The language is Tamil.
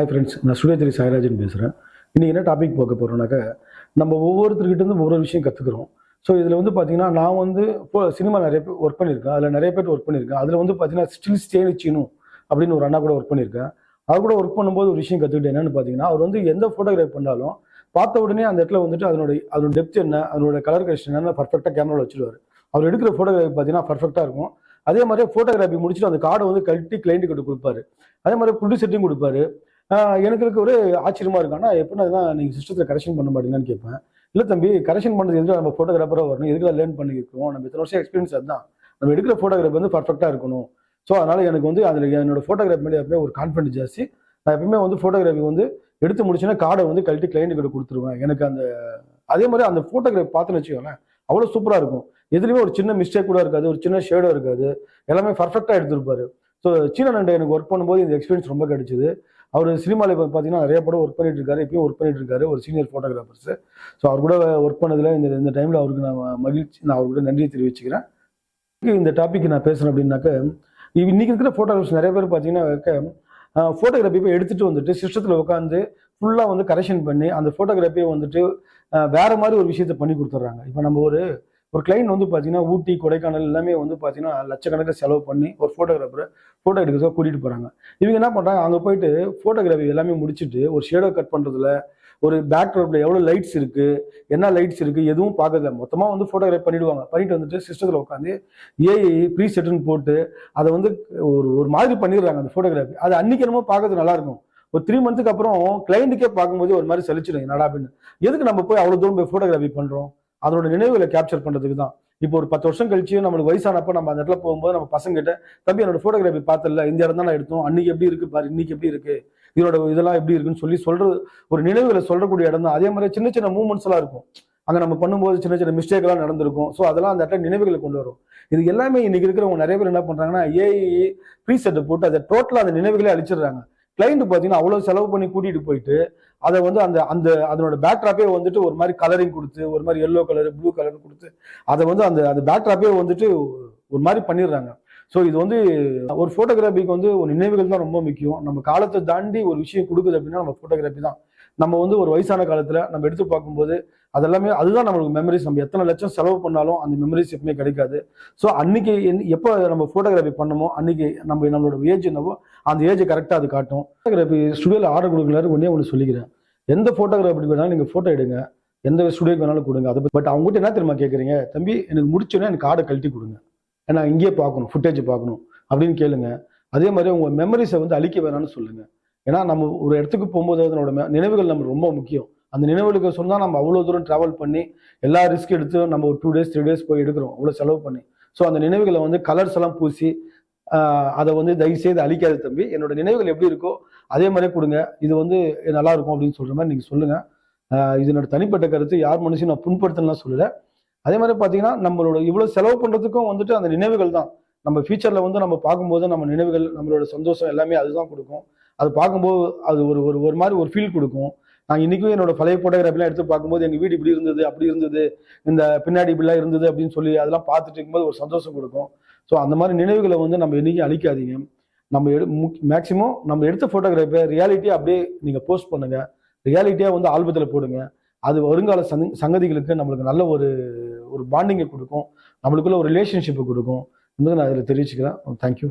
ஹாய் ஃப்ரெண்ட்ஸ், நான் ஸ்டுடியோ சாய்ராஜன் பேசுகிறேன். இன்றைக்கி என்ன டாபிக் பார்க்க போகிறோம்னாக்கா, நம்ம ஒவ்வொருத்தர்கிட்டருந்து ஒவ்வொரு விஷயம் கற்றுக்குறோம். ஸோ இதில் வந்து பார்த்தீங்கன்னா, நான் வந்து இப்போ சினிமா நிறைய பேர் ஒர்க் பண்ணியிருக்கேன். அதில் நிறைய பேர் ஒர்க் பண்ணியிருக்கேன். அதில் வந்து பார்த்தீங்கன்னா, ஸ்டில் ஸ்டேனு சீனு அப்படின்னு ஒரு அண்ணா கூட ஒர்க் பண்ணியிருக்கேன். அவர் கூட ஒர்க் பண்ணும்போது ஒரு விஷயம் கற்றுக்கிட்டேன். என்னென்னு பார்த்தீங்கன்னா, அவர் வந்து எந்த ஃபோட்டோகிராஃப் பண்ணாலும் பார்த்த உடனே அந்த இடத்துல வந்துட்டு அதோட டெப்த் என்ன, அதோட கலர் கரெக்ஷன் என்னன்னு பர்ஃபெக்டாக கேமராவில் வச்சுருவார். அவர் எடுக்கிற ஃபோட்டோகிராஃபி பார்த்தீங்கன்னா பர்ஃபெக்டாக இருக்கும். அதே மாதிரியே ஃபோட்டோகிராஃபி முடிச்சுட்டு அந்த கார்டை வந்து கழட்டி கிளைண்ட்டுக்கிட்ட கொடுப்பாரு. அதே மாதிரி ப்ரொடியூசர்ட்டையும் கொடுப்பாரு. எனக்கு இருக்க ஒரு ஆச்சரியமா இருக்கு. ஆனால் எப்படின்னா நீங்கள் சிஸ்டத்தில் கரெக்ஷன் பண்ண மாட்டீங்கன்னு கேட்பேன். இல்லை தம்பி, கரெக்ஷன் பண்ணுறது எதுக்கு நம்ம ஃபோட்டோகிராஃபராக வரணும், எதுக்கு லேர்ன் பண்ணியிருக்கோம், நம்ம இத்தனை வருஷம் எக்ஸ்பீரியன்ஸ் அதுதான். நம்ம எடுக்கிற ஃபோட்டோகிராஃபி வந்து பர்ஃபெக்டாக இருக்கணும். ஸோ அதனால் எனக்கு வந்து அதில் என்னோட ஃபோட்டோகிராஃபி மேலே எப்பவுமே ஒரு கான்ஃபிடன்ஸ் ஜாஸ்தி. நான் எப்பவுமே வந்து ஃபோட்டோகிராஃபி வந்து எடுத்து முடிச்சுன்னா கார்டை வந்து கழட்டி கிளைண்ட்டுக்கிட்ட கொடுத்துருவேன். எனக்கு அதே மாதிரி அந்த ஃபோட்டோகிராஃபி பார்த்துன்னு வச்சுக்கோங்களேன், அவ்வளோ சூப்பராக இருக்கும். எதுலையுமே ஒரு சின்ன மிஸ்டேக் கூட இருக்காது, ஒரு சின்ன ஷேடோ இருக்காது. எல்லாமே பர்ஃபெக்டாக எடுத்திருப்பாரு. ஸோ சீன நண்டை எனக்கு ஒர்க் பண்ணும்போது இந்த எக்ஸ்பீரியன்ஸ் ரொம்ப கிடைச்சிது. அவர் சினிமாவில் இப்போ பார்த்தீங்கன்னா நிறைய படம் ஒர்க் பண்ணிட்டு இருக்காரு, இப்பயும் ஒர்க் பண்ணிட்டு இருக்காரு, ஒரு சீனியர் ஃபோட்டோகிராஃபர்ஸ். ஸோ அவர் கூட ஒர்க் பண்ணதில் இந்த டைமில் அவருக்கு நான் அவர் கூட நன்றியை தெரிவிச்சுக்கிறேன். இந்த டாபிக் நான் பேசுகிறேன் அப்படின்னாக்க, இன்னைக்கு இருக்கிற ஃபோட்டோகிராஃபர்ஸ் நிறைய பேர் பார்த்தீங்கன்னா ஃபோட்டோகிராஃபி போய் எடுத்துகிட்டு வந்துட்டு சிஸ்டத்தில் உட்காந்து ஃபுல்லாக வந்து கரெக்ஷன் பண்ணி அந்த ஃபோட்டோகிராஃபியை வந்துட்டு வேற மாதிரி ஒரு விஷயத்த பண்ணி கொடுத்துட்றாங்க. இப்போ நம்ம ஒரு கிளைண்ட் வந்து பார்த்தீங்கன்னா ஊட்டி, கொடைக்கானல் எல்லாமே வந்து பார்த்தீங்கன்னா லட்சக்கணக்கில் செலவு பண்ணி ஒரு ஃபோட்டோகிராஃபரை ஃபோட்டோ எடுக்கிறதுக்காக கூட்டிகிட்டு போகிறாங்க. இவங்க என்ன பண்ணுறாங்க, அங்கே போயிட்டு ஃபோட்டோகிராஃபி எல்லாமே முடிச்சுட்டு ஒரு ஷேடோ கட் பண்ணுறதுல, ஒரு பேக்ட்ராப்பில் எவ்வளோ லைட்ஸ் இருக்குது, என்ன லைட்ஸ் இருக்குது, எதுவும் பார்க்கறதில்ல. மொத்தமாக வந்து ஃபோட்டோகிராஃபி பண்ணிட்டு வந்துட்டு சிஸ்டத்தில் உட்காந்து ஏஐ ப்ரீ செட்டுன்னு போட்டு அதை வந்து ஒரு மாதிரி பண்ணிடுறாங்க அந்த ஃபோட்டோகிராஃபி. அது அன்னைக்கு என்னமோ பார்க்கறது நல்லாயிருக்கும். ஒரு 3 மந்த்துக்கு அப்புறம் கிளைண்ட்டுக்கே பார்க்கும்போது ஒரு மாதிரி சலிச்சிடும், என்னடா அப்படின்னு. எதுக்கு நம்ம போய் அவ்வளோ தூரம் போய் ஃபோட்டோகிராஃபி பண்ணுறோம்? அதோட நினைவுகளை கேப்சர் பண்ணுறதுக்கு தான். இப்போ ஒரு 10 வருஷம் கழிச்சு நம்மளுக்கு வயசானப்போ நம்ம அந்த இடத்துல போகும்போது நம்ம பசங்கிட்ட, தம்பி என்னோட ஃபோட்டோகிராஃபி பார்த்தல, இந்த இடம் தான் நான் எடுத்தோம், அன்னைக்கு எப்படி இருக்கு பாரு, இன்னைக்கு எப்படி இருக்கு, இதெல்லாம் எப்படி இருக்குன்னு சொல்றது ஒரு நினைவுகளை சொல்றக்கூடிய இடம் தான். அதே மாதிரி சின்ன சின்ன மூவ்மெண்ட்ஸ் எல்லாம் இருக்கும். அங்கே நம்ம பண்ணும்போது சின்ன சின்ன மிஸ்டேக் எல்லாம் நடந்திருக்கும். ஸோ அதெல்லாம் அந்த இடத்துல நினைவுகளை கொண்டு வரும். இது எல்லாமே இன்னைக்கு இருக்கிறவங்க நிறைய பேர் என்ன பண்றாங்கன்னா, ஏஐ ப்ரீசெட்டை போட்டு அதை டோட்டலாக அந்த நினைவுகளே அழிச்சிடுறாங்க. கிளைண்ட் பார்த்தீங்கன்னா அவ்வளோ செலவு பண்ணி கூட்டிட்டு போயிட்டு அதை வந்து அதனோட பேக்ட்ராப்பே வந்துட்டு ஒரு மாதிரி கலரிங் கொடுத்து, ஒரு மாதிரி எல்லோ கலர், ப்ளூ கலர் கொடுத்து அதை வந்து அந்த பேக்ட்ராப்பே வந்துட்டு ஒரு மாதிரி பண்ணிடுறாங்க. ஸோ இது வந்து ஒரு ஃபோட்டோகிராஃபிக்கு வந்து ஒரு நினைவுகள் தான் ரொம்ப முக்கியம். நம்ம காலத்தை தாண்டி ஒரு விஷயம் கொடுக்குது அப்படின்னா நம்ம ஃபோட்டோகிராஃபி தான். நம்ம வந்து ஒரு வயசான காலத்தில் நம்ம எடுத்து பார்க்கும்போது அதெல்லாமே அதுதான் நம்மளுக்கு மெமரிஸ். நம்ம எத்தனை லட்சம் செலவு பண்ணாலும் அந்த மெமரிஸ் எப்பவுமே கிடைக்காது. ஸோ அன்னைக்கு எப்போ நம்ம ஃபோட்டோகிராஃபி பண்ணமோ அன்னைக்கு நம்மளோட ஏஜ் என்னவோ அந்த ஏஜை கரெக்டாக அது காட்டும். ஃபோட்டோகிராஃபி ஸ்டுடியோவில் ஆர்டர் கொடுக்கலாரு ஒன்று சொல்லிக்கிறேன். எந்த ஃபோட்டோகிராஃபி வேணாலும் நீங்கள் ஃபோட்டோ எடுங்க, எந்த ஸ்டுடியோக்கு வேணாலும் கொடுங்க. அதை பட் அவங்ககிட்ட என்ன தெரியுமா கேட்குறீங்க, தம்பி எனக்கு முடிச்சோன்னே எனக்கு கார்டை கழட்டி கொடுங்க, ஏன்னா இங்கேயே பார்க்கணும், ஃபுட்டேஜ் பார்க்கணும் அப்படின்னு கேளுங்க. அதே மாதிரி உங்கள் மெமரிஸை வந்து அழிக்க வேணாம்னு சொல்லுங்க. ஏன்னா நம்ம ஒரு இடத்துக்கு போகும்போது அதனோட நினைவுகள் நம்ம ரொம்ப முக்கியம். அந்த நினைவுகளுக்கு சொன்னால் நம்ம அவ்வளோ தூரம் ட்ராவல் பண்ணி எல்லா ரிஸ்க் எடுத்து நம்ம ஒரு 2 டேஸ் 3 டேஸ் போய் எடுக்கிறோம், அவ்வளோ செலவு பண்ணி. ஸோ அந்த நினைவுகளை வந்து கலர்ஸ் எல்லாம் பூசி அதை வந்து தயவுசெய்து அழிக்காது தம்பி, என்னோட நினைவுகள் எப்படி இருக்கோ அதே மாதிரியே கொடுங்க, இது வந்து நல்லா இருக்கும் அப்படின்னு சொல்ற மாதிரி நீங்கள் சொல்லுங்க. இது என்னோட தனிப்பட்ட கருத்து, யார் மனுஷன் நான் புண்படுத்தலாம் சொல்லலை. அதே மாதிரி பார்த்தீங்கன்னா நம்மளோட இவ்வளோ செலவு பண்ணுறதுக்கும் வந்துட்டு அந்த நினைவுகள் தான் நம்ம ஃபியூச்சரில் வந்து நம்ம பார்க்கும்போது நம்ம நினைவுகள், நம்மளோட சந்தோஷம் எல்லாமே அதுதான் கொடுக்கும். அது பார்க்கும்போது அது ஒரு மாதிரி ஒரு ஃபீல் கொடுக்கும். நான் இன்னைக்கும் என்னோட பழைய ஃபோட்டோகிராஃபிலாம் எடுத்து பார்க்கும்போது எங்கள் வீடு இப்படி இருந்தது, அப்படி இருந்தது, இந்த பின்னாடி இப்படிலாம் இருந்தது அப்படின்னு சொல்லி அதெல்லாம் பார்த்துட்டு இருக்கும்போது ஒரு சந்தோஷம் கொடுக்கும். ஸோ அந்த மாதிரி நினைவுகளை வந்து நம்ம என்னைக்கும் அழிக்காதீங்க. நம்ம மேக்சிமம் நம்ம எடுத்த ஃபோட்டோகிராஃபியை ரியாலிட்டியாக அப்படியே நீங்கள் போஸ்ட் பண்ணுங்க, ரியாலிட்டியாக வந்து ஆல்பத்தில் போடுங்க. அது வருங்கால சங்கதிகளுக்கு நம்மளுக்கு நல்ல ஒரு பாண்டிங்கை கொடுக்கும், நம்மளுக்குள்ள ஒரு ரிலேஷன்ஷிப்பை கொடுக்கும் என்பதை நான் இதில் தெரிவிச்சுக்கிறேன். தேங்க்யூ.